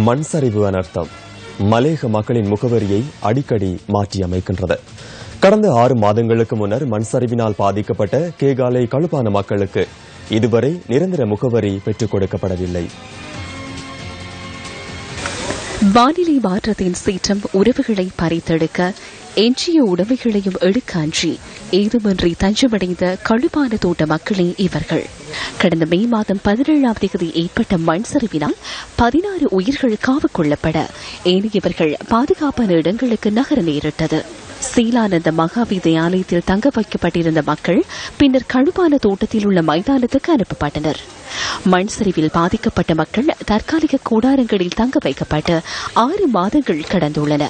மண் சரிவு அனர்த்தம் மலேக மக்களின் முகவரியை அடிக்கடி மாற்றியமைக்கின்றது. கடந்த 6 மாதங்களுக்கு முன்னர் மண் சரிவினால் பாதிக்கப்பட்ட கேகாலை கழுப்பான மக்களுக்கு இதுவரை நிரந்தர முகவரி பெற்றுக் கொடுக்கப்படவில்லை. வானிலை மாற்றத்தின் சீற்றம் உறவுகளை பறித்தெடுக்க எஞ்சிய உடைமைகளையும் எடுக்க அன்றி ஏதுமின்றி தஞ்சமடைந்த கழுப்பான தோட்ட மக்களே இவர்கள். கடந்த மே மாதம் 17ஆம் தேதி ஏற்பட்ட மண் சரிவினால் 16 உயிர்கள் காவு கொள்ளப்பட ஏனையவர்கள் பாதுகாப்பான இடங்களுக்கு நகர நேரிட்டது. சீலானந்த மகா வித்யாலயத்தில் தங்க வைக்கப்பட்டிருந்த மக்கள் பின்னர் கழுப்பான தோட்டத்தில் உள்ள மைதானத்துக்கு அனுப்பப்பட்டனர். மண் சரிவில் பாதிக்கப்பட்ட மக்கள் தற்காலிக கூடாரங்களில் தங்க வைக்கப்பட்டு 6 மாதங்கள் கடந்துள்ளன.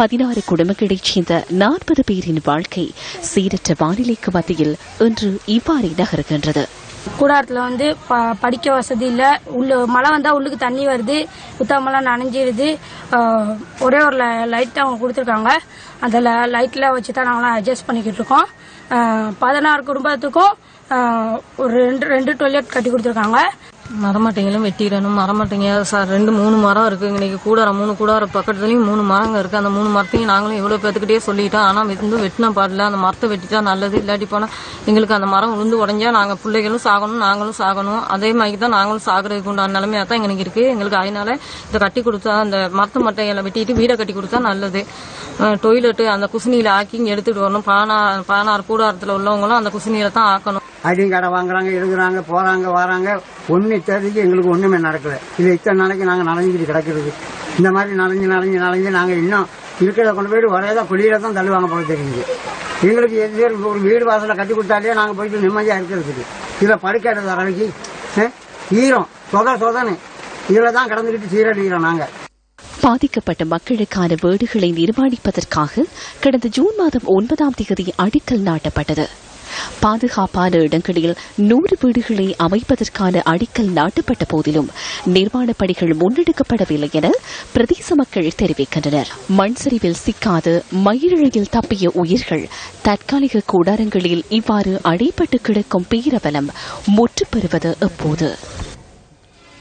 16 குடும்பங்களைச் சேர்ந்த 40 பேரின் வாழ்க்கை சீரற்ற வானிலைக்கு மத்தியில் இன்று இவ்வாறு நகர்கின்றது. கூடாரத்தில் படிக்க வசதி இல்லை. மழை வந்தால் உள்ளுக்கு தண்ணி வருது, புத்தகமெல்லாம் நனைஞ்சிருது. ஒரே ஒரு லைட் அவங்க கொடுத்துருக்காங்க. அந்த லைட்டில் வச்சு தான் நாங்களாம் அட்ஜஸ்ட் பண்ணிக்கிட்டு இருக்கோம். 16 குடும்பத்துக்கும் ஒரு 2 டாய்லெட் கட்டி கொடுத்துருக்காங்க. மரமட்டைங்களும் வெட்டிடணும். மரமட்டைங்க 2-3 மரம் இருக்கு. இன்னைக்கு கூடாரம் 3 கூடாரம் பக்கத்துலயும் 3 மரங்க இருக்கு. அந்த 3 மரத்தையும் நாங்களும் எவ்வளவு பேத்துக்கிட்டே சொல்லிட்டோம். ஆனா வெட்டினா பாடல. அந்த மரத்தை வெட்டிட்டா நல்லது. இல்லாட்டி போனா எங்களுக்கு அந்த மரம் உளுந்து உடஞ்சா நாங்க பிள்ளைகளும் சாகணும், நாங்களும் சாகணும். அதே மாதிரி தான் நாங்களும் சாகுறதுக்கு உண்டான நிலைமையா தான் எங்களுக்கு இருக்கு. எங்களுக்கு அதனால இதை கட்டி கொடுத்தா, அந்த மரத்து மட்டைகளை வெட்டிட்டு வீடை கட்டி கொடுத்தா நல்லது. டொய்லெட்டு அந்த குசினியில ஆக்கி இங்க எடுத்துட்டு வரணும். 16 கூடாரத்துல உள்ளவங்களும் அந்த குசினியில தான் ஆக்கணும். அடியும் கடை வாங்குறாங்க, எழுதுறாங்க, போறாங்க, வராங்க. ஒன்னு தேதிக்கு எங்களுக்கு ஒண்ணுமே நடக்கல. இது இத்தனை நாளைக்கு நாங்க நனைஞ்சிட்டு கிடக்கிறது. இந்த மாதிரி நனைஞ்சு நாங்க இன்னும் இருக்கிறத கொண்டு போயிட்டு ஒரேதான் குழியில தான் தள்ளுவாங்க போல தெரியுது. எங்களுக்கு ஒரு வீடு வாசல கட்டி கொடுத்தாலே நாங்க போயிட்டு நிம்மதியா இருக்கிறதுக்கு. இதுல படுக்கிறது அறைக்கு ஈரம் சொதனை இதுல தான் கடந்துகிட்டு சீரழிகிறோம் நாங்க. பாதிக்கப்பட்ட மக்களுக்கான வீடுகளை நிர்மாணிப்பதற்காக கடந்த ஜூன் மாதம் 9ஆம் தேதி அடிக்கல் நாட்டப்பட்டது. பாதுகாப்பான இடங்களில் 100 வீடுகளை அமைப்பதற்கான அடிக்கல் நாட்டப்பட்ட போதிலும் நிர்மாணப் பணிகள் முன்னெடுக்கப்படவில்லை என பிரதேச மக்கள் தெரிவிக்கின்றனர். மண் சரிவில் சிக்காது மயிரிழையில் தப்பிய உயிர்கள் தற்காலிக கூடாரங்களில் இவ்வாறு அடைபட்டு கிடக்கும் பேரவலம் முற்றுப்பெறுவது எப்போது?